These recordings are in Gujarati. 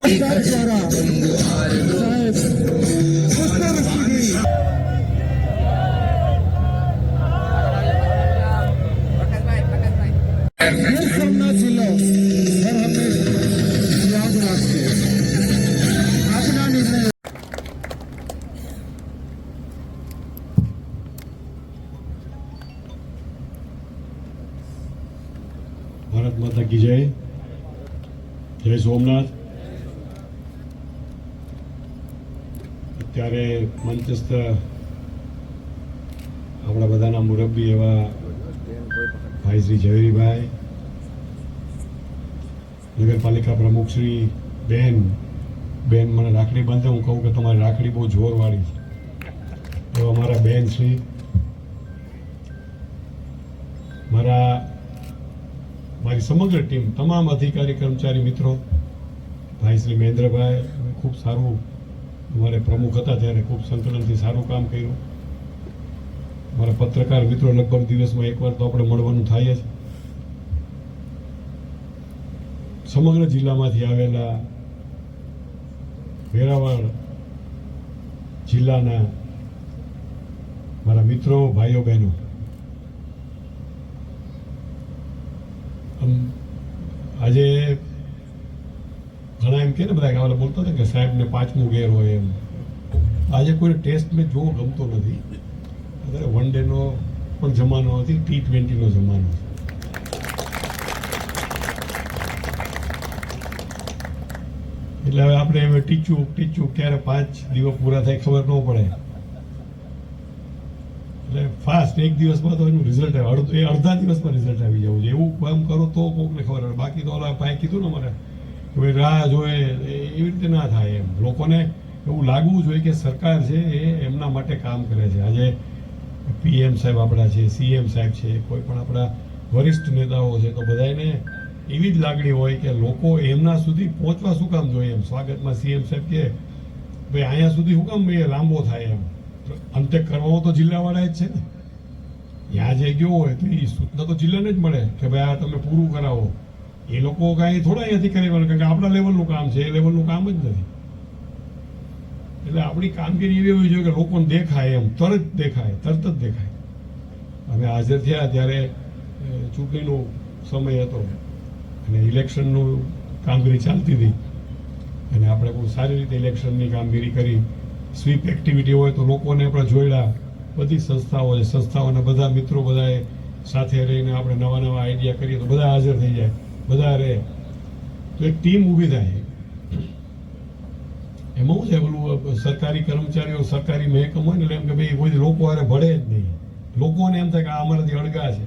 ભારત માતા કી જય. જય સોમનાથ. અત્યારે મંચસ્થ આપણા બધાના મુરબ્બી એવા ભાઈ શ્રી ઝવેરીભાઈ, નગરપાલિકા પ્રમુખ શ્રી બેન મને રાખડી બાંધે. હું કહું કે તમારી રાખડી બહુ જોરવાળી છે. એવા અમારા બેન શ્રી, મારી સમગ્ર ટીમ, તમામ અધિકારી કર્મચારી મિત્રો, ભાઈ શ્રી મહેન્દ્રભાઈ ખૂબ સારું, અમારે પ્રમુખ હતા ત્યારે ખૂબ સંકલનથી સારું કામ કર્યું. મારા પત્રકાર મિત્રો, લગભગ દિવસમાં એકવાર તો આપણે મળવાનું થાય જ. સમગ્ર જિલ્લામાંથી આવેલા વેરાવળ જિલ્લાના મારા મિત્રો, ભાઈઓ બહેનો, આજે ઘણા એમ કે ને બધા ગામડા બોલતા હતા કે સાહેબને 5મું ગેર હોય એમ. આજે કોઈ ટેસ્ટ મેચ જોવો ગમતો નથી. અત્યારે વન ડેનો પણ જમાનો નથી, T20નો જમાનો છે. એટલે હવે આપણે હવે ટીચું ક્યારે 5 દિવસ પૂરા થાય ખબર ન પડે. એટલે ફાસ્ટ એક દિવસમાં તો એનું રિઝલ્ટ આવે, અડધા દિવસમાં રિઝલ્ટ આવી જવું છે. એવું કામ કરો તો કોકને ખબર આવે. બાકી તો ઓલા ભાઈ કીધું ને અમારે કે ભાઈ રાહ જોએ, એવી રીતે ના થાય. એમ લોકોને એવું લાગવું જોઈએ કે સરકાર છે એ એમના માટે કામ કરે છે. આજે PM સાહેબ આપણા છે, CM સાહેબ છે, કોઈ પણ આપણા વરિષ્ઠ નેતાઓ છે, તો બધાને એવી જ લાગણી હોય કે લોકો એમના સુધી પહોંચવા શું કામ જોઈએ. એમ સ્વાગતમાં CM સાહેબ કે ભાઈ અહીંયા સુધી શું કામ એ લાંબો થાય. એમ અંતે કરવામાં તો જિલ્લાવાળા જ છે ને. ત્યાં જે ગયો હોય તો એ સૂચના તો જિલ્લાને જ મળે કે ભાઈ આ તમે પૂરું કરાવો. એ લોકો કાંઈ થોડા અહીંયાથી કરી કારણ કે આપણા લેવલનું કામ છે, એ લેવલનું કામ જ નથી. એટલે આપણી કામગીરી એવી હોવી જોઈએ કે લોકોને દેખાય, એમ તરત જ દેખાય. અમે હાજર થયા ત્યારે ચૂંટણીનો સમય હતો અને ઇલેક્શનનું કામગીરી ચાલતી હતી અને આપણે બહુ સારી રીતે ઇલેક્શનની કામગીરી કરી. સ્વીપ એક્ટિવિટી હોય તો લોકોને આપણે જોડ્યા. બધી સંસ્થાઓ છે, સંસ્થાઓના બધા મિત્રો બધાએ સાથે રહીને આપણે નવા આઈડિયા કરીએ તો બધા હાજર થઈ જાય, બધા રહે તો એક ટીમ ઊભી થાય. એમાં શું છે, પેલું સરકારી કર્મચારીઓ, સરકારી મહેકમ હોય ને એટલે એમ કે ભાઈ કોઈ લોકો હારે ભળે જ નહીં. લોકોને એમ થાય કે આ અમારાથી અળગા છે.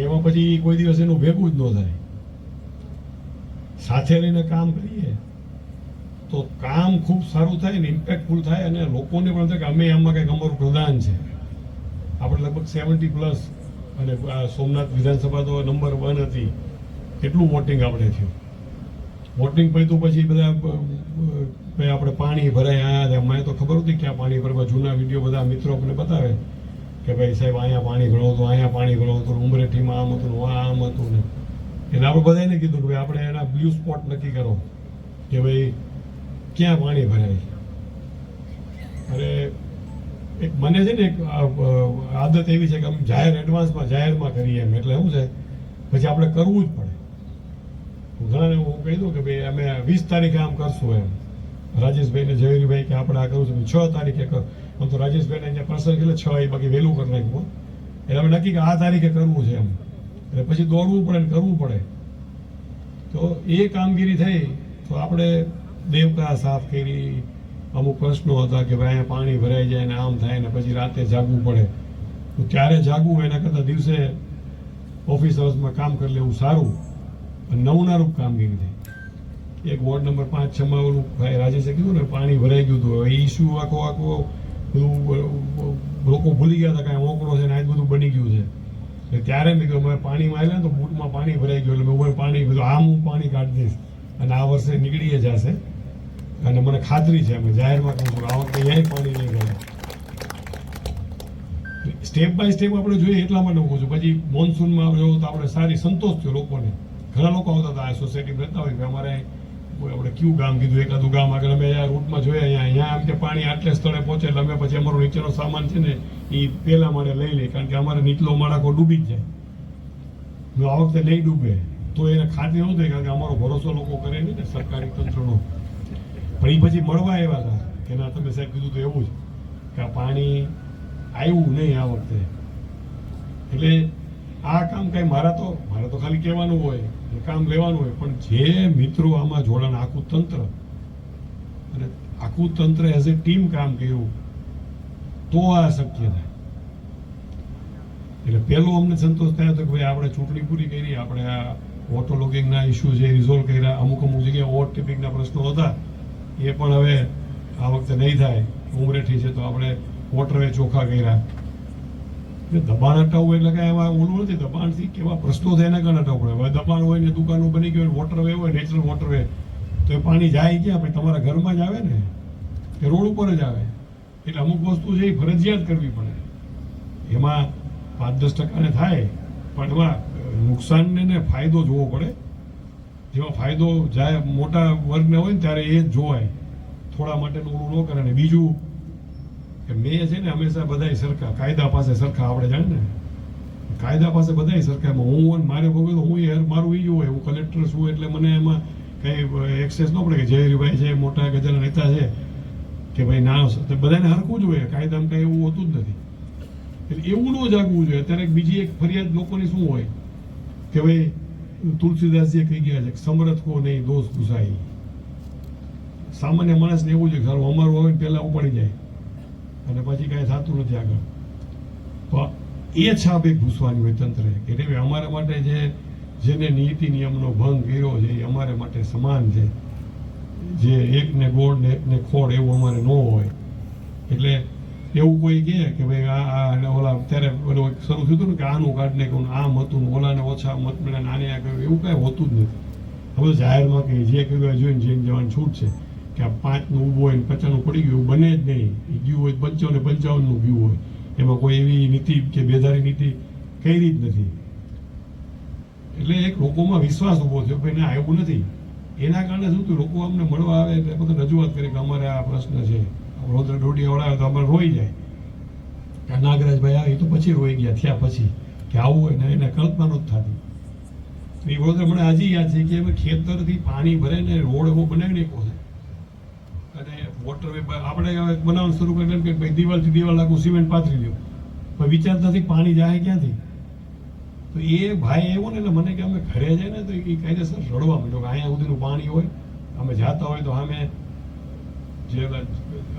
એમાં પછી કોઈ દિવસ એનું ભેગું જ ન થાય. સાથે રહીને કામ કરીએ તો કામ ખૂબ સારું થાય ને ઇમ્પેક્ટફુલ થાય અને લોકોને પણ થાય કે અમે આમાં કંઈક અમારું પ્રદાન છે. આપણે લગભગ 70+ અને સોમનાથ વિધાનસભા તો નંબર 1 હતી. કેટલું વોટિંગ આપણે થયું. વોટિંગ પડ્યું પછી બધા આપણે પાણી ભરાય. અહીંયા મને તો ખબર હતી ક્યાં પાણી ભરવા. જૂના વિડીયો બધા મિત્રો આપણને બતાવે કે ભાઈ સાહેબ અહીંયા પાણી ઘણો હતું, અહીંયા પાણી ઘણો હતું, ઉમરેઠીમાં આમ હતું, આમ હતું ને. એટલે આપણે બધાને કીધું કે ભાઈ આપણે એના બ્લુ સ્પોટ નક્કી કરો કે ભાઈ ક્યાં પાણી ભરાય. અરે એક મને છે ને એક આદત એવી છે કે અમે જાહેરમાં કરીએ એમ. એટલે શું છે પછી આપણે કરવું જ પડે. ઘણાને હું કહી દઉં કે ભાઈ અમે 20 તારીખે આમ કરશું એમ. રાજેશભાઈને, ઝવેરીભાઈ કે આપણે આ કરવું છે 6 તારીખે કર. આમ તો રાજેશભાઈને અહીંયા પ્રસંગ એટલે 6 બાકી વહેલું કરી નાખ્યું. એટલે અમે નક્કી કે આ તારીખે કરવું છે એમ. એટલે પછી દોડવું પડે ને કરવું પડે. તો એ કામગીરી થઈ તો આપણે દેવકા સાફ કરી. અમુક પ્રશ્નો હતા કે ભાઈ અહીંયા પાણી ભરાઈ જાય ને આમ થાય ને પછી રાતે જાગવું પડે. તો ત્યારે જાગવું એના કરતાં દિવસે ઓફિસ હાઉસમાં કામ કરી લેવું સારું અને નવનારૂપ કામગીરી થઈ. એક વોર્ડ નંબર 5-6 ઓલું ભાઈ રાજેશે કીધું ને પાણી ભરાઈ ગયું હતું. એ ઇસ્યુ આખો બધું લોકો ભૂલી ગયા હતા કાંઈ ઓકળો છે ને આ જ બધું બની ગયું છે. એટલે ત્યારે મેં કહ્યું અમે પાણીમાં આવ્યા ને તો બૂટમાં પાણી ભરાઈ ગયું. એટલે મેં પાણી બધું આમ હું પાણી કાઢી દઈશ અને આ વર્ષે નીકળી જશે. અને મને ખાતરી છે, અમે જાહેરમાં કહું છું આ વખતે ક્યાંય પાણી નહીં ભરાય. સ્ટેપ બાય સ્ટેપ આપણે જોઈએ એટલા માટે હું કહું છું. પછી મોન્સૂનમાં જોયું તો આપણે સારી સંતોષ થયો લોકોને ઘણા લોકો આવતા હતા આ સોસાયટીમાં રહેતા હોય કે અમારે આપણે કયું ગામ કીધું એકાદું ગામ આગળ અમે આ રૂટમાં જોયા અહીંયા આમ કે પાણી આટલે સ્થળે પહોંચે એટલે અમે પછી અમારો નીચેનો સામાન છે ને એ પહેલા માળે લઈ લઈએ કારણ કે અમારે નીચલો માળાકો ડૂબી જ જાય જો આ વખતે નહીં ડૂબે તો એને ખાતરી ન થાય કારણ કે અમારો ભરોસો લોકો કરે નહીં ને સરકારી તંત્રનો પણ એ પછી મળવા આવ્યા હતા કે ના તમે સાહેબ કીધું તો એવું જ કે આ પાણી આવ્યું નહીં આ વખતે એટલે આ કામ કઈ મારે તો ખાલી કહેવાનું હોય કામ લેવાનું હોય પણ જે મિત્રો આમાં જોડાણ આખું તંત્ર અને આખું તંત્ર એઝ એ ટીમ કામ કર્યું તો આ શક્ય થાય એટલે પહેલો અમને સંતોષ થયો હતો કે ભાઈ આપણે ચૂંટણી પૂરી કરી આપણે આ ઓટો લોગિંગના ઇસ્યુ છે રિઝોલ્વ કર્યા અમુક જગ્યાએ ઓવર ટિપિંગના પ્રશ્નો હતા એ પણ હવે આ વખતે નહીં થાય ઉમરેઠી છે તો આપણે વોટરવે ચોખ્ખા કર્યા દબાણ હટાવવું એટલે કઈ એમાં ઓલું નથી દબાણથી કેવા પ્રશ્નો થાય એના કારણે હટાવવું પડે હવે દબાણ હોય ને દુકાનો બની ગયો વોટરવે હોય નેચરલ વોટરવે તો એ પાણી જાય ક્યાં ભાઈ તમારા ઘરમાં જ આવે ને કે રોડ ઉપર જ આવે એટલે અમુક વસ્તુ છે એ ફરજિયાત કરવી પડે એમાં 5-10% થાય પણ એમાં નુકસાનને ને ફાયદો જોવો પડે જેમાં ફાયદો જાય મોટા વર્ગને હોય ને ત્યારે એ જ જોવાય થોડા માટેનું ઓલું ન કરે ને બીજું કે મેં છે ને હંમેશા બધાય સરખા કાયદા પાસે સરખા આપણે જાણે ને કાયદા પાસે બધાય સરખા હું હોય મારે ભોગવે તો હું મારું એ હોય હું કલેક્ટર છું એટલે મને એમાં કઈ એક્સેસ ન પડે કે જયહરીભાઈ છે મોટા ગજાના નેતા છે કે ભાઈ ના બધાને હરખું જ હોય કાયદામાં કઈ એવું હોતું જ નથી એટલે એવું ન જાગવું જોઈએ અત્યારે બીજી એક ફરિયાદ લોકોની શું હોય કે ભાઈ તુલસીદાસજી કહી ગયા છે કે સમરથ કો નહીં દોષ ગુસાઈ સામાન્ય માણસને એવું છે સારું અમારું હોય ને પહેલા ઉપાડી જાય અને પછી કાંઈ થતું નથી આગળ તો એ છાપ એક ભૂસવાની હોય તંત્રે કે રે અમારા માટે જેને નીતિ નિયમનો ભંગ કર્યો છે એ અમારે માટે સમાન છે જે એકને ગોળ ને એકને ખોળ એવું અમારે ન હોય એટલે એવું કોઈ કહે કે ભાઈ આ ઓલા અત્યારે ઓલું શરૂ થયું હતું ને કે આનું કાઢ ને આમ હતું ઓલાને ઓછા મત મળ્યા આને આ કહ્યું એવું કાંઈ હોતું જ નથી હવે જાહેરમાં કે જે કહ્યું જોઈને જઈને જવાની છૂટ છે કે આ 5નું ઊભું હોય ને 50નું પડી ગયું બને જ નહીં ગયું હોય 55-55નું ગયું હોય એમાં કોઈ એવી નીતિ કે બેદારી નીતિ કરી જ નથી એટલે એક લોકોમાં વિશ્વાસ ઊભો થયો ભાઈ ના એવું નથી એના કારણે શું થયું લોકો અમને મળવા આવે એટલે બધા રજૂઆત કરે કે અમારે આ પ્રશ્ન છે વડોદરા દોઢિયા આવે તો અમારે રોઈ જાય કે નાગરાજભાઈ આવે તો પછી રોઈ ગયા થયા પછી કે આવું હોય ને એને કલ્પના નથી થતી એ વડોદરા મને આજે યાદ છે કે ખેતરથી પાણી ભરે ને રોડ એવો બનાવી નાખ્યો છે અને વોટરવે આપણે બનાવવાનું શરૂ કરી કે ભાઈ દિવાલથી દિવાલ આખું સિમેન્ટ પાથરી દો પણ વિચાર નથી પાણી જાય ક્યાંથી તો એ ભાઈ એવો ને એટલે મને કે અમે ઘરે જાય ને તો એ કાયદેસર રડવા માંડ્યો કે અહીંયા સુધીનું પાણી હોય અમે જાતા હોય તો અમે જે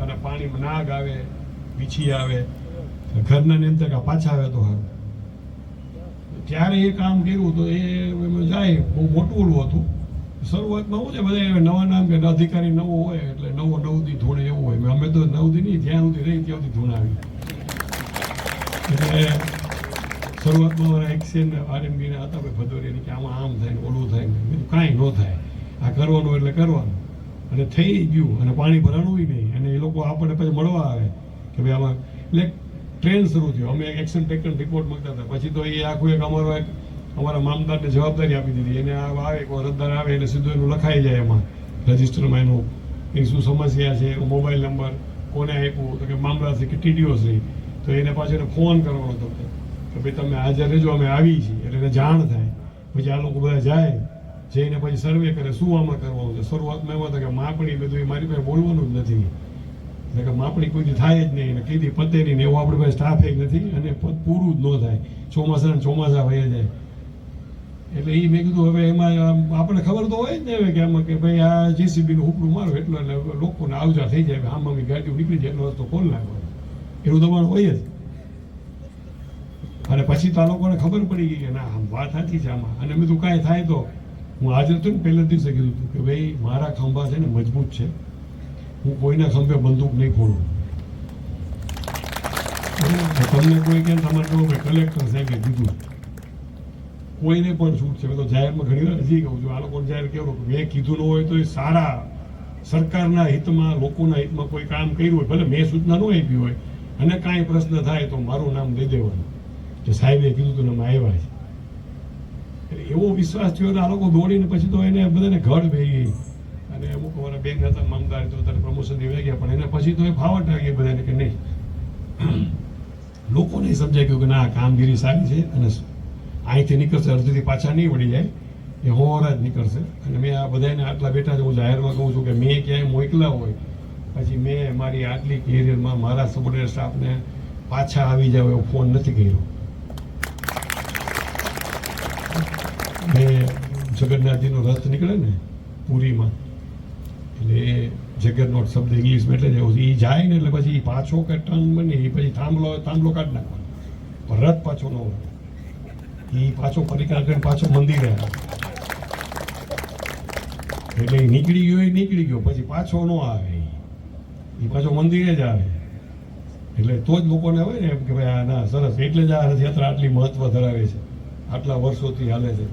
અને પાણીમાં નાગ આવે વીછી આવે ઘરના ને એમ થાય કે પાછા આવે તો સારું ત્યારે એ કામ કર્યું તો એ જાય બહુ મોટું ઓલું હતું શરૂઆતમાં શું છે બધા નવા નામ કે અધિકારી નવો હોય એટલે નવો 9 દી ધૂણે એવું હોય અમે તો 9 દી નહીં જ્યાં સુધી રહી ત્યાં સુધી ધૂણાવી એટલે શરૂઆતમાં મારા એક્સેન આરએનબી ના હતા ભાઈ ભદોરીની કે આમાં આમ થાય ને ઓલું થાય ને કાંઈ ન થાય આ કરવાનું એટલે કરવાનું અને થઈ ગયું અને પાણી ભરાણું નહીં અને એ લોકો આપણને પછી મળવા આવે કે ભાઈ આમાં એટલે ટ્રેન શરૂ થયો અમે એક્શન ટેકન રિપોર્ટ માંગતા હતા પછી તો એ આખું એક અમારા મામદારને જવાબદારી આપી દીધી એને આવે કોઈ અરજદાર આવે એટલે સીધું એનું લખાઈ જાય એમાં રજિસ્ટરમાં એનું એની શું સમસ્યા છે એનો મોબાઈલ નંબર કોને આપ્યું તો કે મામલાથી કે ટીડીઓ છે તો એને પાછળ એને ફોન કરવાનો હતો કે ભાઈ તમે હાજર રહેજો અમે આવી છીએ એટલે એને જાણ થાય પછી આ લોકો બધા જાય જઈને પછી સર્વે કરે શું આમાં કરવાનું છે શરૂઆતમાં એમાં હતા કે માપણી બધું એ મારી પાસે બોલવાનું જ નથી એટલે કે માપણી કોઈથી થાય જ નહીં અને કીધી પતે નહીં એવું આપણી પાસે સ્ટાફ એક નથી અને પૂરું જ ન થાય ચોમાસા વહી જાય એટલે એ મેં કીધું હવે એમાં આપણને ખબર તો હોય જ ને કે આમાં કે ભાઈ આ જેસીબીનું હુકડું મારો એટલે લોકોને આવજા થઈ જાય આમ આમ ગાડીઓ નીકળી જાય એટલો રસ્તો ખોલ નાખો એવું દબાણ હોય જ અને પછી તો આ લોકોને ખબર પડી ગઈ કે ના આમ વાત સાચી છે આમાં અને મેં તું કાંઈ થાય તો હું હાજર હતું ને પહેલા દિવસે કીધું હતું કે ભાઈ મારા ખંભા છે ને મજબૂત છે હું કોઈના ખંભે બંદૂક નહીં ફોડું તમને કોઈ કે તમારે કહું કે કલેક્ટર સાહેબે કીધું કોઈને પણ છૂટ છે મેં તો જાહેરમાં ઘણી વાર હજી કહું છું આ લોકોને જાહેર કેવું કે મેં કીધું ન હોય તો એ સારા સરકારના હિતમાં લોકોના હિતમાં કોઈ કામ કર્યું હોય ભલે મેં સૂચના ન આપી હોય અને કાંઈ પ્રશ્ન થાય તો મારું નામ દઈ દેવાનું કે સાહેબે કીધું તું અમે આવ્યા છે એટલે એવો વિશ્વાસ થયો એટલે આ લોકો દોડીને પછી તો એને બધાને ઘડ બે ગઈ અને અમુક અમારા બેન હતા મમદાર તો તારે પ્રમોશન દેવાઈ ગયા પણ એને પછી તો એ ફાવટ આવી ગઈ બધાને કે નહીં લોકોને સમજાઈ ગયું કે ના કામગીરી સારી છે અને અહીંથી નીકળશે અડધીથી પાછા નહીં વળી જાય એ હોવારા જ નીકળશે અને મેં આ બધાને આટલા બેઠા છે હું જાહેરમાં કહું છું કે મેં ક્યાંય મોકલા હોય પછી મેં મારી આટલી કેરિયરમાં મારા સબોર્ડિનેટ સ્ટાફને પાછા આવી જાવ એવો ફોન નથી કર્યો. મેં જગન્નાથજીનો રથ નીકળે ને પુરીમાં એટલે એ જગન્નાથ શબ્દ ઇંગ્લિશમાં એટલે જ એ જાય ને એટલે પછી પાછો કે ટર્ન બને એ પછી થાંભલો કાઢી નાખવાનો પણ રથ પાછો ન હોય એ પાછો પરિક્રમા કરીને પાછો મંદિરે આવે એટલે એ નીકળી ગયો પછી પાછો ન આવે એ પાછો મંદિરે જ આવે એટલે તો જ લોકોને આવે ને કે ભાઈ આ ના સરસ એટલે જ આ રથયાત્રા આટલી મહત્વ ધરાવે છે આટલા વર્ષોથી હાલે છે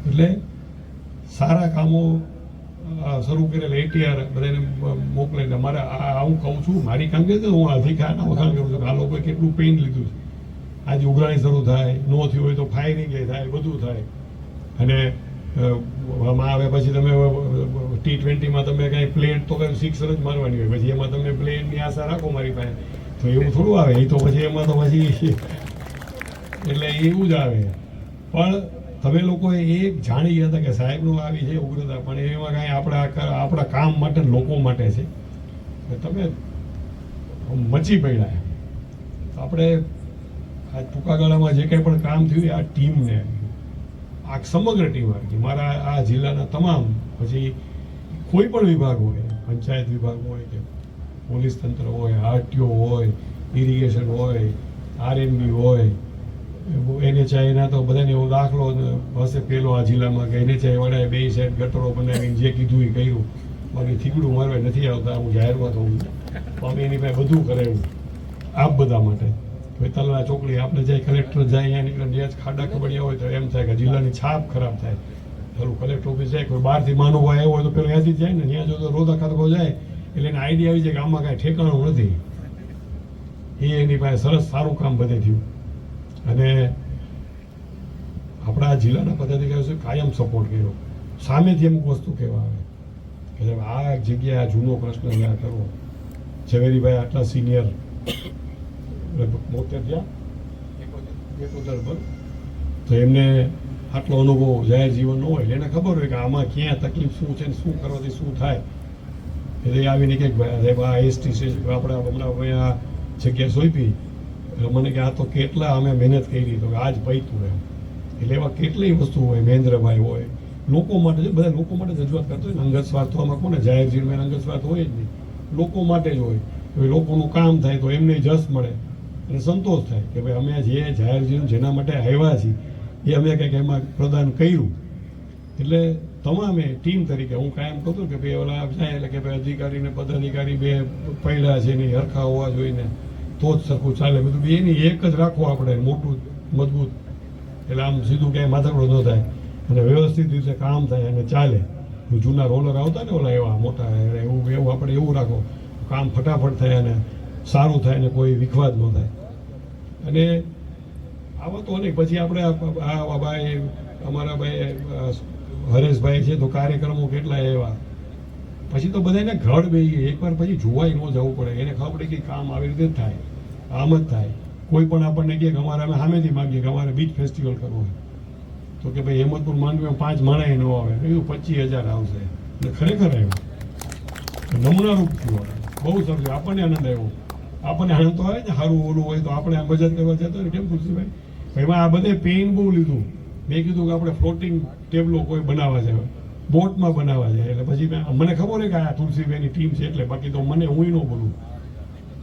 એટલે સારા કામો શરૂ કરેલા એટીઆર બધાને મોકલે એટલે મારે હું કહું છું મારી કામગીરી હું અધિકારના વખાણ કરું છું આ લોકોએ કેટલું પેઇન લીધું છે આજે ઉઘરાણી શરૂ થાય ન થયું હોય તો ફાયરિંગ થાય બધું થાય અને આવે પછી તમે T20માં તમે કાંઈ પ્લેન તો કંઈ સિક્સર જ મારવાની હોય પછી એમાં તમે પ્લેનની આશા રાખો મારી પાસે તો એવું થોડું આવે એ તો પછી એમાં તો પછી એટલે એવું જ આવે પણ તમે લોકોએ એ જાણી ગયા હતા કે સાહેબનું આવી છે ઉગ્રતા પણ એમાં કાંઈ આપણા કામ માટે લોકો માટે છે તમે મચી પડ્યા આપણે આ ટૂંકા ગાળામાં જે કંઈ પણ કામ થયું આ ટીમને આ સમગ્ર ટીમ આવી મારા આ જિલ્લાના તમામ પછી કોઈ પણ વિભાગ હોય પંચાયત વિભાગ હોય કે પોલીસ તંત્ર હોય આરટીઓ હોય ઇરિગેશન હોય આરએનબી હોય NHIના તો બધાને એવો દાખલો હશે પેલો આ જિલ્લામાં કે NHI વાળાએ બે સાઈડ ગટરો બનાવીને જે કીધું એ કર્યું બાકી થીગડું મારવા નથી આવતા હું જાહેરમાં કહું અમે એની પાસે બધું કરે એવું આપ બધા માટે વેતાલના ચોકડી આપણે જાય કલેક્ટર જાય અહીંયા નીકળે જ્યાં ખાડા ખબડિયા હોય તો એમ થાય કે જિલ્લાની છાપ ખરાબ થાય પેલું કલેક્ટર ઓફિસ જાય કોઈ બહારથી માનવ આવ્યો હોય તો પેલું ત્યાંથી જાય ને ત્યાં જો તો રોદા ખાતકો જાય એટલે એને આઈડિયા આવી જાય કે આમાં કાંઈ ઠેકાણું નથી એની પાસે સરસ સારું કામ બધે થયું અને આપણા જિલ્લાના પદાધિકારીઓ કાયમ સપોર્ટ કર્યો સામેથી અમુક વસ્તુ કહેવા આવે કે આ જગ્યાએ આ જૂનો પ્રશ્ન ત્યાં કરવો ઝવેરીભાઈ આટલા સિનિયર લગભગ 70 થયા 71 પર તો એમને આટલો અનુભવ જાહેર જીવન ન હોય એને ખબર હોય કે આમાં ક્યાં તકલીફ શું છે ને શું કરવાથી શું થાય એટલે આવીને કે ભાઈ આ એસટી સ્ટેશન આપણે હમણાં આ જગ્યા સોંપી મને કે આ તો કેટલા અમે મહેનત કરી તો આજ પૈતું એમ એટલે એવા કેટલી વસ્તુ હોય મહેન્દ્રભાઈ હોય લોકો માટે બધા લોકો માટે રજૂઆત કરતો હોય ને અંગત સ્વાર્થ આમાં કોને જાહેર જીવનમાં અંગત સ્વાર્થ હોય જ નહીં લોકો માટે જ હોય લોકોનું કામ થાય તો એમને જસ મળે અને સંતોષ થાય કે ભાઈ અમે જે જાહેર જીવન જેના માટે આવ્યા છીએ એ અમે કંઈક એમાં પ્રદાન કર્યું એટલે તમામે ટીમ તરીકે હું કાયમ કહું કે ભાઈ ઓલા જાય એટલે કે ભાઈ અધિકારી ને પદાધિકારી બે પહેલા છે નહીં હરખા હોવા જોઈને તો જ સરખું ચાલે બધું એની એક જ રાખવું આપણે મોટું મજબૂત એટલે આમ સીધું ક્યાંય માથાકૂટ ન થાય અને વ્યવસ્થિત રીતે કામ થાય અને ચાલે જૂના રોલર આવતા ને ઓલા એવા મોટા એવું આપણે એવું રાખો કામ ફટાફટ થાય અને સારું થાય અને કોઈ વિખવાદ ન થાય અને આવા તો નહીં પછી આપણે આ ભાઈ અમારા ભાઈ હરેશભાઈ છે તો કાર્યક્રમો કેટલા એવા પછી તો બધાને ઘડ બેસી એકવાર પછી જોવાય ન જવું પડે એને ખબર પડે કે કામ આવી રીતે જ થાય આમ જ થાય કોઈ પણ આપણને કહે કે અમારે અમે સામેથી માગીએ કે અમારે બીચ ફેસ્ટિવલ કરવો હોય તો કે ભાઈ હેમતપુર માંડવીમાં 5 માણસ ન આવે એવું 25,000 આવશે અને ખરેખર આવ્યું નમૂનારૂપ થયું બહુ સરસ આપણને આનંદ આવ્યો આપણને આનંદ તો આવે ને સારું ઓલું હોય તો આપણે આ બચત કરવા જતો હોય કેમ તુલસીભાઈ એમાં આ બધે પેઇન બહુ લીધું મેં કીધું કે આપણે ફ્લોટિંગ ટેબલો કોઈ બનાવવા છે બોટમાં બનાવવા છે એટલે પછી મને ખબર હોય કે આ તુલસીભાઈની ટીમ છે એટલે બાકી તો મને હું ન બોલું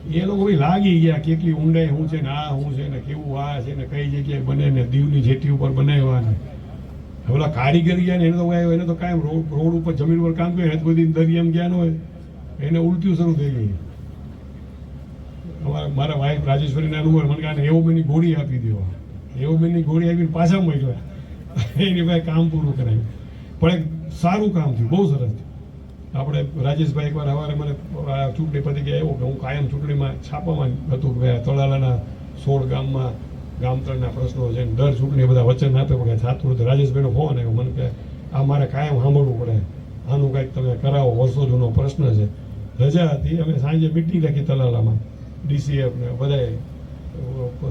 એ લોકો ભાઈ લાગી ગયા કેટલી ઊંડાઈ શું છે ને આ શું છે ને કેવું આ છે ને કઈ જગ્યાએ બને ને દીવની જેટી ઉપર બનાવ્યા ને ઓલા કારીગર ગયા ને એને તો કાયમ રોડ ઉપર જમીન પર કામ કર્યું કોઈ દિન દરિયામાં ગયા ન હોય એને ઉલટીઓ શરૂ થઈ ગઈ મારા વાઈફ રાજેશ્વરીને અનુભવ મને કારણે એવો બેની ગોળી આપી દો એવો બેનની ગોળી આપીને પાછા મોકલ્યા એની ભાઈ કામ પૂરું કરાવ્યું પણ એક સારું કામ થયું બહુ સરસ થયું આપણે રાજેશભાઈ એકવાર સવારે મને ચૂંટણી પતી ગયા એવો કે હું કાયમ ચૂંટણીમાં છાપામાં હતું કે તળાલાના 16 ગામમાં ગામતળના પ્રશ્નો છે, દર ચૂંટણી બધા વચન આપે પણ થતું નથી. રાજેશભાઈનો ફોન આવ્યો મને કે આ મારે કાયમ સાંભળવું પડે, આનું કાંઈક તમે કરાવો, વર્ષો જૂનો પ્રશ્ન છે. રજા હતી, અમે સાંજે મિટિંગ રાખી તલાલામાં, DCF ને બધાએ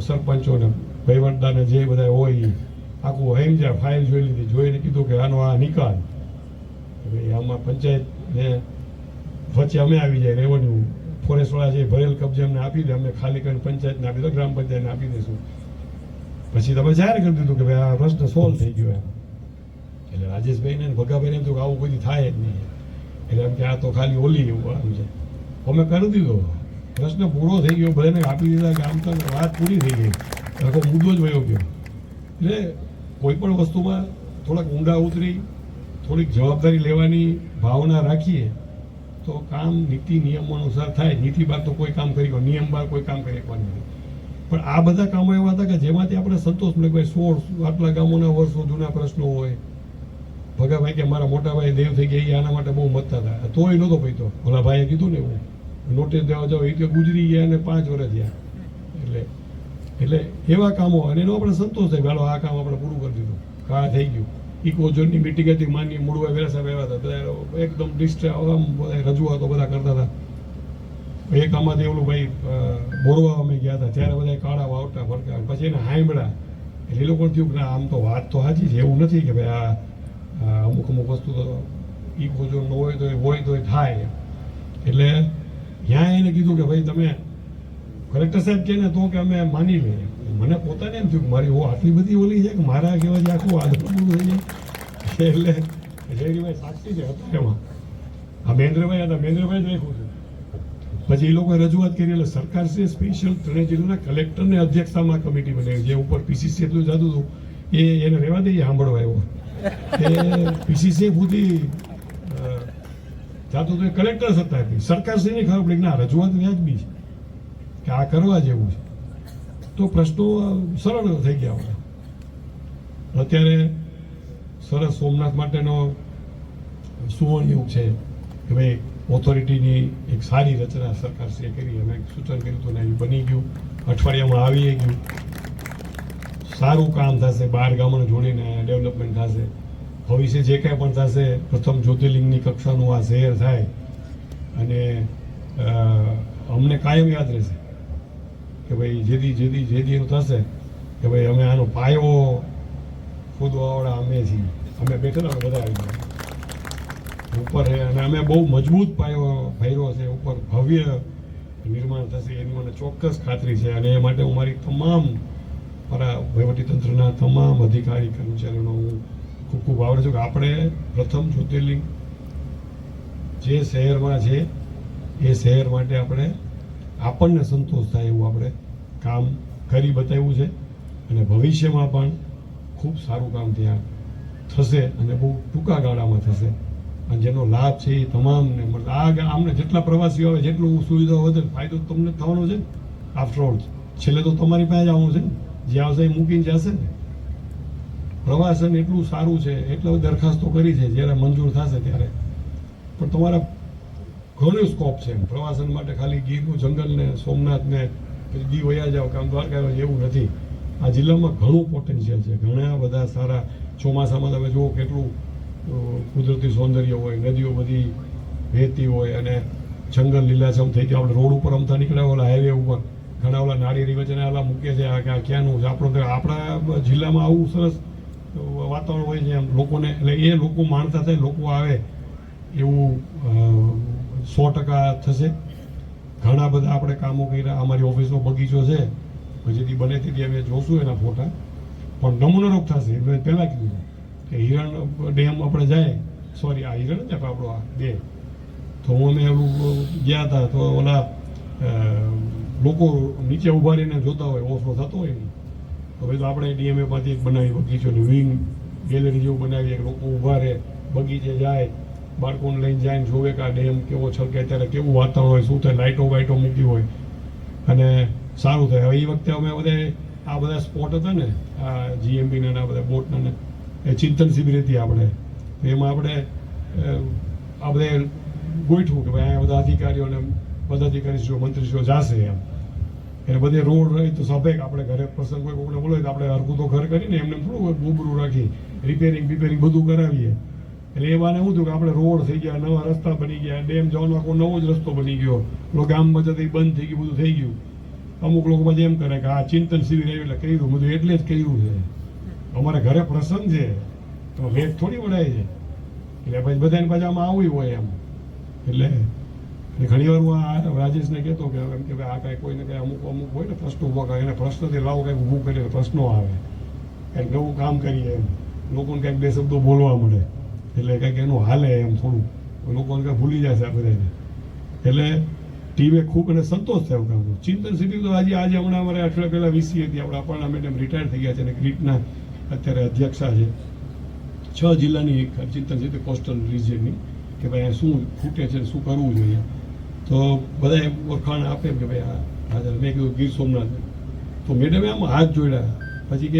સરપંચોને વહીવટદારને જે બધા હોય આખું હેમજા ફાઇલ જોઈ લીધી, જોઈને કીધું કે આનો આ નિકાલ ભાઈ આમાં પંચાયતને વચ્ચે અમે આવી જાય, રેવન્યુ ફોરેસ્ટવાળા જે ભરેલ કબજે અમને આપી દે, અમે ખાલી કરીને પંચાયતને આપી દો, ગ્રામ પંચાયતને આપી દઈશું. પછી તમે જાહેર કરી દીધું કે ભાઈ આ પ્રશ્ન સોલ્વ થઈ ગયો એમ. એટલે રાજેશભાઈને ભગાભાઈને એમ થયું કે આવું કોઈ થાય જ નહીં. એટલે એમ કે આ તો ખાલી ઓલી એવું આમ છે. અમે કરી દીધો, પ્રશ્ન પૂરો થઈ ગયો, બધાને આપી દીધા કે આમ તો વાત પૂરી થઈ ગઈ, આખો મુદ્દો જ વયો ગયો. એટલે કોઈ પણ વસ્તુમાં થોડાક ઊંડા ઉતરી, થોડીક જવાબદારી લેવાની ભાવના રાખીએ તો કામ નીતિ નિયમો અનુસાર થાય. નીતિ બાદ તો કોઈ કામ કરી, નિયમ બાદ કોઈ કામ કરી શકવાનું નથી. પણ આ બધા કામો એવા હતા કે જેમાંથી આપણે સંતોષ મળે. ભાઈ 16 આટલા ગામોના વર્ષો જૂના પ્રશ્નો હોય. ભગાભાઈ કે મારા મોટા ભાઈ દેવ થઈ ગયા, એ આના માટે બહુ મતતા હતા, તોય નહોતો પૈતો. ઓલા ભાઈએ કીધું ને એવું નોટિસ દેવા જાવ, એ તો ગુજરી ગયા અને 5 વર્ષ થયા. એટલે એવા કામો, અને એનો આપણે સંતોષ થાય, ચાલો આ કામ આપણે પૂરું કરી દીધું, કા થઈ ગયું. ઇકો ઝોનની મિટિંગ હતી, માનની મુળવા વેરા સાહેબ આવ્યા હતા, બધા એકદમ રજૂઆતો બધા કરતા હતા. એક આમાંથી ઓલું ભાઈ બોરવા અમે ગયા હતા, ત્યારે બધા કાળા વાવટા ફરકા, પછી એને હાંભળા. એટલે એ લોકો થયું કે આમ તો વાત તો સાચી છે, એવું નથી કે ભાઈ આ અમુક વસ્તુ તો ઇકો ઝોન હોય તો થાય. એટલે ત્યાં એને કીધું કે ભાઈ તમે કલેક્ટર સાહેબ કે ને તો કે અમે માની લઈએ. મને પોતાને એમ થયું કે મારી આટલી બધી ઓલી છે કે મારા કહેવાથી આખું પૂરું થઈ જાય. એટલે જયરીભાઈ સાક્ષી છે હતા એમાં, આ મહેન્દ્રભાઈ હતા, મહેન્દ્રભાઈ જ રાખ્યું છે. પછી એ લોકોએ રજૂઆત કરી, એટલે સરકારશ્રીએ સ્પેશિયલ 3 જિલ્લાના કલેક્ટરને અધ્યક્ષતામાં કમિટી બનાવી. જે ઉપર PCC એટલું જતું હતું એને રહેવા દઈએ સાંભળવા આવ્યો. એ PCC સુધી જાતું હતું, એ કલેક્ટર સત્તા આપી. સરકારશ્રીને ખબર પડી કે ના રજૂઆત વ્યાજબી છે, કે આ કરવા જેવું છે, તો પ્રશ્નો સરળ થઈ ગયા આપણા. અત્યારે સરસ સોમનાથ માટેનો સુવર્ણયુગ છે કે ભાઈ ઓથોરિટીની એક સારી રચના સરકારશ્રીએ કરી, અમે સૂચન કર્યું હતું ને એ બની ગયું, અઠવાડિયામાં આવી ગયું. સારું કામ થશે, 12 ગામોને જોડીને ડેવલપમેન્ટ થશે. ભવિષ્ય જે કાંઈ પણ થશે, પ્રથમ જ્યોતિર્લિંગની કક્ષાનું આ શહેર થાય. અને અમને કાયમ યાદ રહેશે કે ભાઈ જેદી એનું થશે કે ભાઈ અમે આનો પાયો ખોદવાવાળા અમે છીએ. અમે બેઠેલા બધા આવી ગયા ઉપર, અને અમે બહુ મજબૂત પાયો ભર્યો છે ઉપર, ભવ્ય નિર્માણ થશે એની મને ચોક્કસ ખાતરી છે. અને એ માટે હું મારી તમામ મારા વહીવટીતંત્રના તમામ અધિકારી કર્મચારીઓનો હું ખૂબ ખૂબ આભાર છું કે આપણે પ્રથમ જ્યોતિર્લિંગ જે શહેરમાં છે એ શહેર માટે આપણને સંતોષ થાય એવું આપણે કામ કરી બતાવ્યું છે. અને ભવિષ્યમાં પણ ખૂબ સારું કામ ત્યાં થશે અને બહુ ટૂંકા ગાળામાં થશે. અને જેનો લાભ છે એ તમામને મળે. આમને જેટલા પ્રવાસીઓ આવે, જેટલું સુવિધાઓ વધે, ફાયદો તમને થવાનો છે ને. આફ્ટરઓલ છેલ્લે તો તમારી પાસે જ આવવાનું છે ને, જે આવશે એ મૂકીને જશે ને. પ્રવાસન એટલું સારું છે, એટલે દરખાસ્તો કરી છે, જ્યારે મંજૂર થશે ત્યારે. પણ તમારા ઘણું સ્કોપ છે પ્રવાસન માટે. ખાલી ગીરનું જંગલ ને સોમનાથ ને દીવ વયા જાઓ કામ દ્વારકા એવું નથી. આ જિલ્લામાં ઘણું પોટેન્શિયલ છે, ઘણા બધા સારા. ચોમાસામાં તમે જુઓ કેટલું કુદરતી સૌંદર્ય હોય, નદીઓ બધી વહેતી હોય અને જંગલ લીલાછમ થઈ ગયું. આપણે રોડ ઉપર અમથા નીકળ્યા ઓલા હાઈવે ઉપર ઘણા ઓલા નાળિયેરી વચ્ચે ઓલા મૂકે છે, આ ક્યાંનું છે. આપણા જિલ્લામાં આવું સરસ વાતાવરણ હોય છે એમ લોકોને, એટલે એ લોકો માણતા થાય, લોકો આવે એવું 100% થશે. ઘણા બધા આપણે કામો કર્યા. અમારી ઓફિસનો બગીચો છે, જેથી બને તેથી અમે જોશું એના ફોટા, પણ નમૂનારૂપ થશે. મેં પહેલાં કીધું કે હિરણ ડેમ આપણે જાય, સોરી આ હિરણ જ આપણો આ બે, તો હું અમે એવું ગયા હતા તો ઓલા લોકો નીચે ઊભા રહીને જોતા હોય, ઓફરો થતો હોય નહીં. તો ભાઈ તો આપણે DMA માંથી એક બનાવી બગીચોની વિંગ ગેલેરી જેવું બનાવીએ, લોકો ઊભા રહે, બગીચે જાય, બાળકોને લઈને જાય ને જોવે કે આ ડેમ કેવો છલકે, ત્યારે કેવું વાતાવરણ હોય, શું થાય, લાઇટો મૂકી હોય અને સારું થાય. હવે એ વખતે અમે આ બધા સ્પોટ હતા ને, આ GMBના આ બધા બોટના ને એ ચિંતન શિબિર હતી આપણે, એમાં આપણે આ બધા ગોઠવું કે ભાઈ અહીંયા બધા અધિકારીઓ અને પદાધિકારીશ્રીઓ મંત્રીશ્રીઓ જશે એમ. એટલે બધે રોડ રહે તો સ્વાભાવિક આપણે ઘરે પ્રસંગ કોઈ કોઈને બોલે તો આપણે હરકું તો ઘર કરીને એમને થોડું ગોબરું રાખી રિપેરિંગ બધું કરાવીએ. એટલે એ બાને શું થયું કે આપણે રોડ થઈ ગયા, નવા રસ્તા બની ગયા, ડેમ જવાનો આખો નવો જ રસ્તો બની ગયો, ગામમાં જતી બંધ થઈ ગયું, બધું થઈ ગયું. અમુક લોકો પછી એમ કરે કે આ ચિંતન શિબિર આવ્યું એટલે કર્યું, બધું એટલે જ કર્યું છે. અમારે ઘરે પ્રસંગ છે તો વેગ થોડી વડાય છે, એટલે પછી બધાને પાછા આમાં આવવું હોય એમ. એટલે ઘણી વાર હું આ રાજેશને કહેતો કે એમ કે આ કાંઈ કોઈને કાંઈ અમુક હોય ને પ્રશ્નો ઊભા કરે, એને પ્રશ્નથી લાવો કંઈક ઊભું કરીએ પ્રશ્નો આવે, કંઈક નવું કામ કરીએ એમ, લોકોને કંઈક બે શબ્દો બોલવા મળે, એટલે કંઈક એનું હાલે એમ થોડું, લોકોને કંઈક ભૂલી જાય છે આ બધાને. એટલે ટીમે ખૂબ અને સંતોષ થયો કામ. ચિંતન શિબિર તો આજે હમણાં અમારે અઠવાડિયા પહેલાં વીસી હતી, આપણે અપર્ણા મેડમ રિટાયર થઈ ગયા છે અને ગ્રીટના અત્યારે અધ્યક્ષા છે. 6 જિલ્લાની ચિંતન શિબિર કોસ્ટલ રિજિયનની કે ભાઈ શું ખૂટે છે, શું કરવું જોઈએ. તો બધાએ ઓળખાણ આપે કે ભાઈ આ હાજર. મેં કીધું ગીર સોમનાથ, તો મેડમે આમ હાથ જોડ્યા, પછી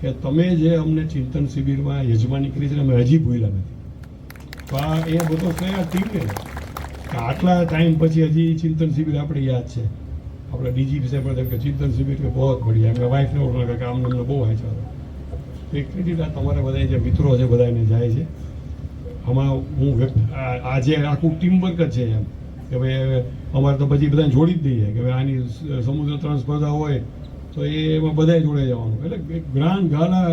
કે તમે જે અમને ચિંતન શિબિરમાં યજમાની કરી છે અમે હજી ભૂલ્યા નથી. તો આ એ બધો કયા ટીમને કે આટલા ટાઈમ પછી હજી ચિંતન શિબિર આપણે યાદ છે. આપણે ડીજીપી સાહેબ કે ચિંતન શિબિર કે બહુ બઢિયા, એમના વાઇફને ઓળખાણ કે આમને અમને બહુ વાંચવા. એક ક્રેડિટ આ તમારે બધા જે મિત્રો છે બધાને જાય છે. આમાં હું આજે આખું ટીમ વર્ક જ છે એમ કે ભાઈ અમારે તો પછી બધાને જોડી જ દઈએ કે ભાઈ આની સમુદ્ર તરણ સ્પર્ધા હોય તો એમાં બધાએ જોડે જવાનું. એટલે એક ગ્રાન્ડ ગાલા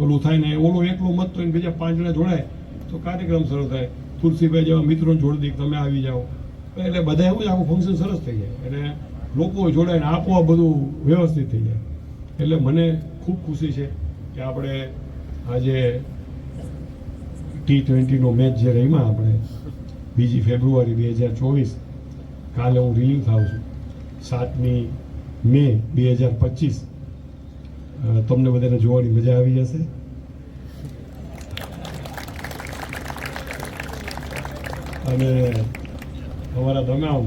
ઓલું થાય ને, ઓલો એકલો મત તો બીજા 5 જણા જોડાય તો કાર્યક્રમ શરૂ થાય. તુલસીભાઈ જેવા મિત્રોને જોડી દઈએ તમે આવી જાઓ, એટલે બધા એવું જ આખું ફંક્શન સરસ થઈ જાય અને લોકો જોડાય ને આપોઆપ બધું વ્યવસ્થિત થઈ જાય. એટલે મને ખૂબ ખુશી છે કે આપણે આજે T20નો મેચ જે રહીમાં આપણે 2 ફેબ્રુઆરી 2024, કાલે હું રિલીવ થાઉં છું 7મી મે 2025. તમને બધાને જોવાની મજા આવી જશે. અને અમારા તમામ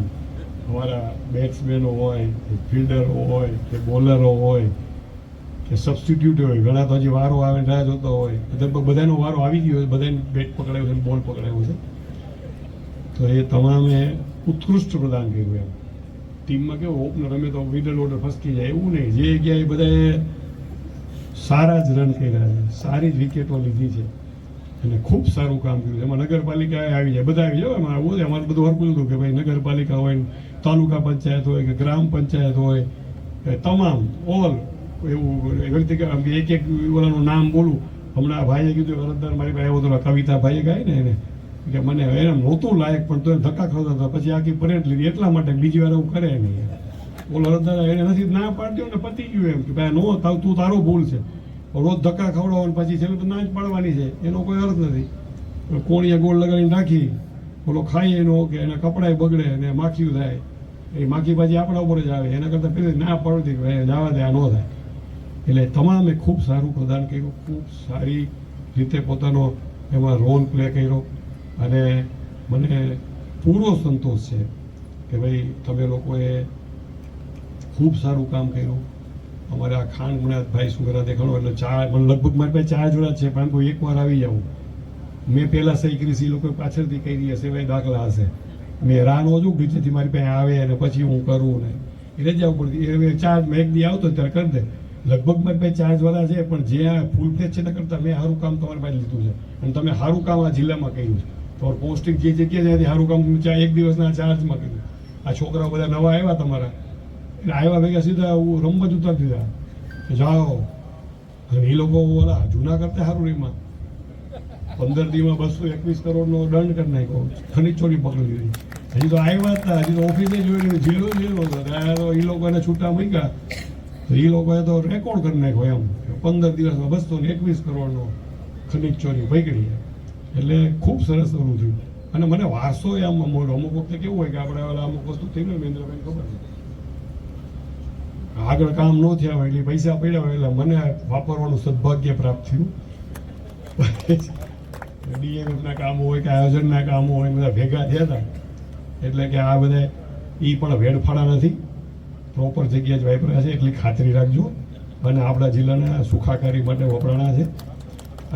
અમારા બેટ્સમેનો હોય કે ફિલ્ડરો હોય કે બોલરો હોય કે સબસ્ટિટ્યુટ હોય, ઘણા તો હજી વારો આવે રાહ જોતો હોય, બધાનો વારો આવી ગયો હોય, બધાને બેટ પકડાયો છે, બોલ પકડાયો છે. તો એ તમામે ઉત્કૃષ્ટ પ્રદાન કર્યું એમ. ટીમમાં કેવું ઓપનર રમે તો મિડલ ઓર્ડર ફસકી જાય એવું નહીં, જે જગ્યાએ બધાએ સારા જ રન કર્યા છે, સારી જ વિકેટો લીધી છે અને ખૂબ સારું કામ કર્યું. એમાં નગરપાલિકા આવી જાય, બધા આવી જાય. એમાં આવું અમારે બધું હરકું હતું કે ભાઈ નગરપાલિકા હોય, તાલુકા પંચાયત હોય કે ગ્રામ પંચાયત હોય, તમામ ઓલ એવું વ્યક્તિગત એક ઓલાનું નામ બોલું. હમણાં ભાઈએ કીધું અરજદાર મારી પાસે આવ્યો હતો, કવિતા ભાઈએ ગાય ને એને કે મને એને નહોતું લાયક પણ તો ધક્કા ખાતા હતા, પછી આખી પરેડ લીધી એટલા માટે બીજી વાર એવું કરે નહીં. ઓલો અરજદાર એને નથી ના પાડ્યો ને પતી ગયું એમ કે ભાઈ નો તું તારો ભૂલ છે. રોજ ધક્કા ખવડાવવાનું પછી છેલ્લે તો ના જ પાડવાની છે, એનો કોઈ અર્થ નથી. કોણીએ ગોળ લગાડીને નાખી ઓલો ખાઈ એનો કે એના કપડાય બગડે અને માખીયું થાય, એ માખી પાછી આપણા ઉપર જ આવે. એના કરતાં પેલી ના પડતી જવા દે, આ ન થાય. એટલે તમામે ખૂબ સારું પ્રદાન કર્યું, ખૂબ સારી રીતે પોતાનો એમાં રોલ પ્લે કર્યો અને મને પૂરો સંતોષ છે કે ભાઈ તમે લોકોએ ખૂબ સારું કામ કર્યું. અમારે આ ખાન ગુણાભાઈ સુગરા દેખાણો એટલે મને લગભગ મારી પાસે 4 જોડા છે, પરંતુ એકવાર આવી જાઉં. મેં પહેલાં સહી કરી છે, એ લોકો પાછળથી કરી હશે, ભાઈ દાખલા હશે. મેં રાહ નો જોઉં નીચેથી મારી પાસે આવે અને પછી હું કરું ને એટલે જ આવવું પડતી. એ ચાર્જ મેં એક દી આવતો ત્યારે કરી દે. લગભગ મારી પાસે 4 જોડા છે, પણ જે આ ફૂલ પ્લેટ છે ને કરતાં મેં સારું કામ તમારી પાસે લીધું છે અને તમે સારું કામ આ જિલ્લામાં કર્યું છે. તમારું પોસ્ટિંગ જે જગ્યાએ ત્યાંથી સારું કામ એક દિવસના ચાર્જમાં કર્યું. આ છોકરાઓ બધા નવા આવ્યા તમારા, એટલે આવ્યા ભેગા સીધા રમવા જ ઉતારી દીધા કે જાઓ. અને એ લોકો ઓલા જૂના કરતા સારું એમાં 15 દીમાં 221 કરોડનો દંડ કરી નાખ્યો, ખનીજ ચોરી પકડી લીધી. હજી તો આવ્યા હતા, હજી તો ઓફિસે જોઈ લીધું, જિલ્લો જેલો હતો. એ લોકોને છૂટા મૂક્યા તો એ લોકોએ તો રેકોર્ડ કરી નાખ્યો એમ 15 દિવસમાં 221 કરોડનો ખનીજ ચોરી પકડી. એટલે ખૂબ સરસ ઓલું થયું. અને મને વારસો એ આમ અમુક વખતે કેવું હોય કે આપણે અમુક વસ્તુ થઈ ગયું મહેન્દ્રભાઈ ખબર છે, આગળ કામ ન થયા હોય એટલે પૈસા પડ્યા હોય એટલે મને વાપરવાનું સદભાગ્ય પ્રાપ્ત થયું. ડીએમએફના કામો હોય કે આયોજનના કામો હોય બધા ભેગા થયા હતા. એટલે કે આ બધા એ પણ વેડફાડા નથી, પ્રોપર જગ્યાએ જ વાપર્યા છે એટલી ખાતરી રાખજો. અને આપણા જિલ્લાના સુખાકારી માટે વપરાણા છે.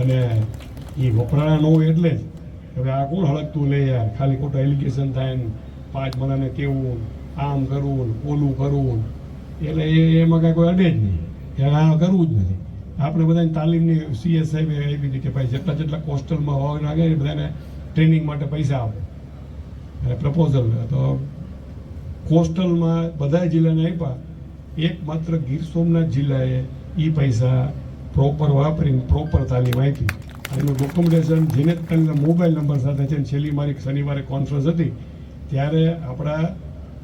અને એ વપરાણા ન હોય એટલે જ હવે આ કોણ હળગતું લે યાર, ખાલી ખોટા એલિગેશન થાય ને 5 મનાને કેવું આમ કરવું ઓલું કરવું. એટલે એમાં કાંઈ કોઈ અડે જ નહીં કે આ કરવું જ નથી. આપણે બધાની તાલીમની CS સાહેબે આપી હતી કે ભાઈ જેટલા કોસ્ટલમાં હોવા લાગે એ બધાને ટ્રેનિંગ માટે પૈસા આપો અને પ્રપોઝલ. તો કોસ્ટલમાં બધા જિલ્લાને આપ્યા, એકમાત્ર ગીર સોમનાથ જિલ્લાએ એ પૈસા પ્રોપર વાપરીને પ્રોપર તાલીમ આપી. એનું ડોક્યુમેન્ટેશન જેને તમને મોબાઈલ નંબર સાથે છે. છેલ્લી મારી શનિવારે કોન્ફરન્સ હતી ત્યારે આપણા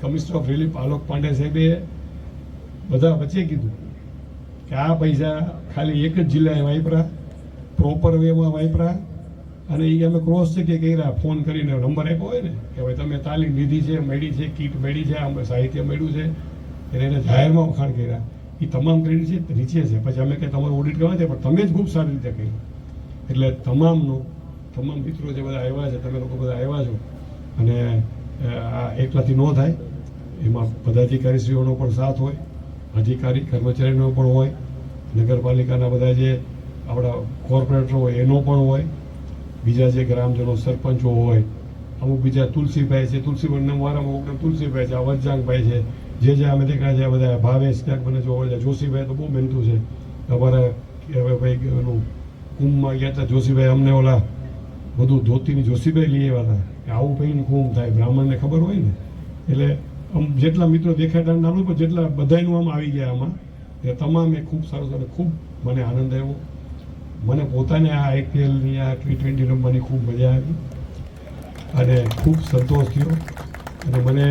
commissioner of relief Alok Pandey સાહેબે બધા વચ્ચે કીધું કે આ પૈસા ખાલી એક જ જિલ્લાએ વાપરા, પ્રોપર વેમાં વાપરા. અને એ અમે ક્રોસ ચેક કર્યા, ફોન કરીને નંબર આપ્યો હોય ને કે ભાઈ તમે તાલીમ લીધી છે, મેળી છે, કીટ મેળી છે, આમ સાહિત્ય મેળ્યું છે, એટલે એને જાહેરમાં વખાણ કર્યા. એ તમામ ક્રેડિટ છે નીચે છે. પછી અમે કંઈ તમારું ઓડિટ કરવા છે પણ તમે જ ખૂબ સારી રીતે કર્યું. એટલે તમામ મિત્રો જે બધા આવ્યા છે, તમે લોકો બધા આવ્યા છો અને આ એકલાથી ન થાય, એમાં પદાધિકારીશ્રીઓનો પણ સાથ હોય, અધિકારી કર્મચારીનો પણ હોય, નગરપાલિકાના બધા જે આપણા કોર્પોરેટરો હોય એનો પણ હોય, બીજા જે ગ્રામજનો સરપંચો હોય, અમુક બીજા તુલસીભાઈ છે, તુલસીભાઈ વારામાં તુલસીભાઈ છે, આ વરજાંગભાઈ છે, જે અમે દેખાય છે બધા ભાવેશ ક્યાંક મને જોવા, જોશીભાઈ તો બહુ મહેનતું છે. અમારા ભાઈ એનું કુંભમાં ગયા હતા જોશીભાઈ, અમને ઓલા બધું ધોતીની જોશીભાઈ લઈ આવ્યા હતા કે આવું ભાઈને કુંભ થાય, બ્રાહ્મણને ખબર હોય ને. એટલે જેટલા મિત્રો દેખાતા નાનું પણ જેટલા બધાનું આમ આવી ગયા આમાં, એ તમામે ખૂબ સારું અને ખૂબ મને આનંદ આવ્યો. મને પોતાને આ IPLની આ T20 રમવાની ખૂબ મજા આવી અને ખૂબ સંતોષ થયો. અને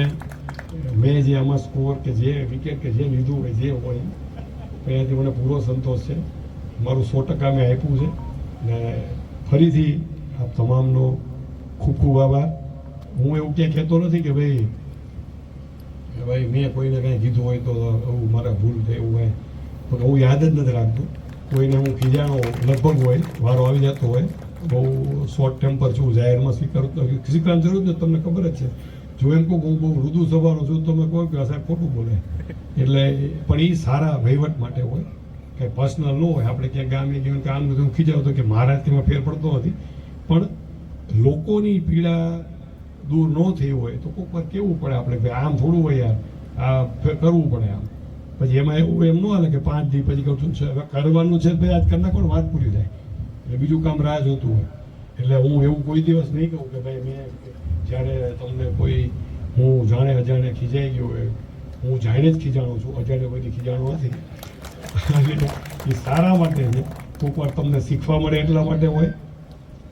મેં જે આમાં સ્કોર કે જે વિકેટ કે જે લીધું હોય જે હોય એનાથી મને પૂરો સંતોષ છે. મારું 100% મેં આપ્યું છે. અને ફરીથી આપ તમામનો ખૂબ ખૂબ આભાર. હું એવું ક્યાંય કહેતો નથી કે ભાઈ મેં કોઈને કાંઈ કીધું હોય તો એવું મારા ભૂલ થાય એવું હોય, પણ હું યાદ જ નથી રાખતો. કોઈને હું ખીજાણો લગભગ હોય, વારો આવી જતો હોય, બહુ શોર્ટ ટેમ્પર છું, જાહેરમાં શીખવાની જરૂર નથી, તમને ખબર જ છે. જો એમ કહું હું બહુ મૃદુ સ્વભાવનો છું તમે કહો કે સાહેબ ખોટું બોલે. એટલે પણ એ સારા વહીવટ માટે હોય, કંઈ પર્સનલ ન હોય. આપણે ક્યાંક ગામે ગયું કે આમ બધું ખીજાવતો કે મારાથી ફેર પડતો નથી, પણ લોકોની પીડા દૂર ન થઈ હોય તો કોઈક વાર કેવું પડે આપણે કે આમ થોડું હોય યાર, આ કરવું પડે આમ. પછી એમાં એવું એમ ન હાલે કે 5 દી પછી કહું છે હવે કરવાનું છે ભાઈ આજ કરી નાખો ને વાત પૂરી થાય, એટલે બીજું કામ રાહ જોતું હોય. એટલે હું એવું કોઈ દિવસ નહીં કહું કે ભાઈ મેં જ્યારે તમને કોઈ હું જાણે અજાણે ખીજાઈ ગયો હોય, હું જાણે જ ખીજાણું છું, અજાણે કોઈથી ખીજાણું નથી. એ સારા માટે છે. કોઈક વાર તમને શીખવા મળે એટલા માટે હોય,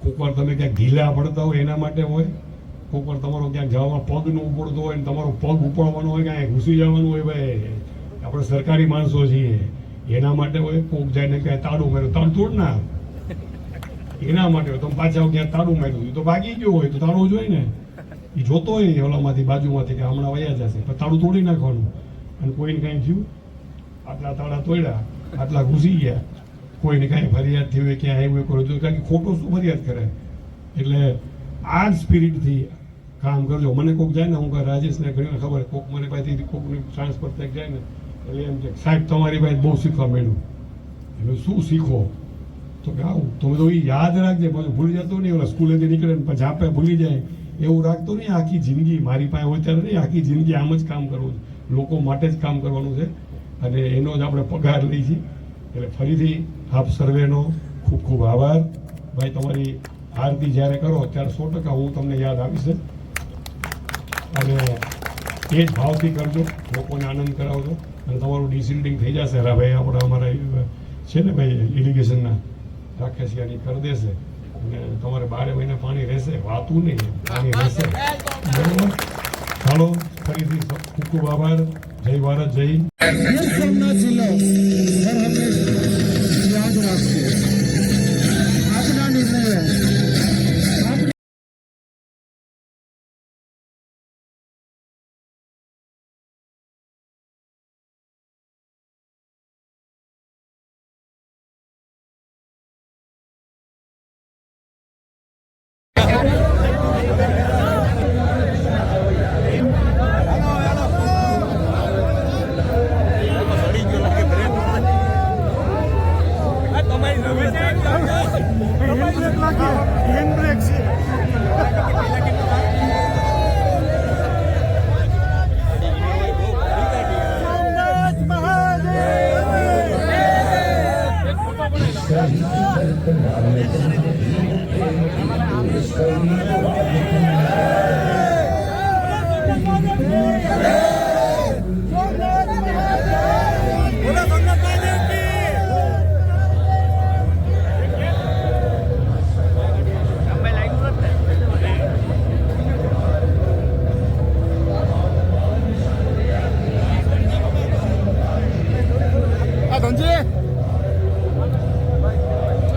કોઈક વાર તમે ક્યાંક ઢીલા પડતા હોય એના માટે હોય, કોઈક વાર તમારો ક્યાંક જવામાં પગ ન ઉપડતો હોય ને તમારો પગ ઉપાડવાનો હોય, ક્યાંય ઘૂસી જવાનું હોય, ભાઈ આપણે સરકારી માણસો છીએ એના માટે હોય. કોક જાય ક્યાંય તાળું માર્યું, તાળું તોડ ના એના માટે હોય. તમે પાછા ક્યાંક તાળું માર્યું તો ભાગી ગયો હોય તો તાળું જોઈ ને એ જોતો હોય ઓલામાંથી બાજુમાંથી કે હમણાં વયા જશે, પણ તાળું તોડી નાખવાનું. અને કોઈને કાંઈ થયું, આટલા તાળા તોડ્યા, આટલા ઘૂસી ગયા, કોઈને કાંઈ ફરિયાદ થઈ હોય ક્યાં આવ્યું કોઈ કારણ કે ખોટું શું ફરિયાદ કરે. એટલે આ જ સ્પિરિટથી કામ કરજો. મને કોઈક જાય ને, હું રાજેશને ઘણી ખબર કોઈક મને પાસેથી કોઈકની ટ્રાન્સફર થઈ જાય ને એટલે એમ કે સાહેબ તમારી પાસે બહુ શીખવા મળ્યું. એટલે શું શીખો તો કે આવું તમે તો એ યાદ રાખજે, પછી ભૂલી જતો નહીં. ઓલા સ્કૂલેથી નીકળે ને પછી આપે ભૂલી જાય એવું રાખતો નહીં. આખી જિંદગી મારી પાસે હોય ત્યારે નહીં, આખી જિંદગી આમ જ કામ કરવું છે, લોકો માટે જ કામ કરવાનું છે અને એનો જ આપણે પગાર લઈ છીએ. એટલે ફરીથી આપ સર્વેનો ખૂબ ખૂબ આભાર. ભાઈ તમારી આરતી જ્યારે કરો ત્યારે 100% હું તમને યાદ આવીશ અને એ જ ભાવથી કરજો, લોકોને આનંદ કરાવજો અને તમારું ડિસિલ્ડિંગ થઈ જશે. ભાઈ અમારા છે ને ભાઈ ઇરિગેશનના રાખે છે એની કરી દેશે અને તમારે 12 મહિના પાણી રહેશે, વાતું નહીં પાણી રહેશે. બરોબર, ચાલો ફરીથી ખૂબ ખૂબ આભાર. જય ભારત, જય ગીર સોમનાથ જિલ્લો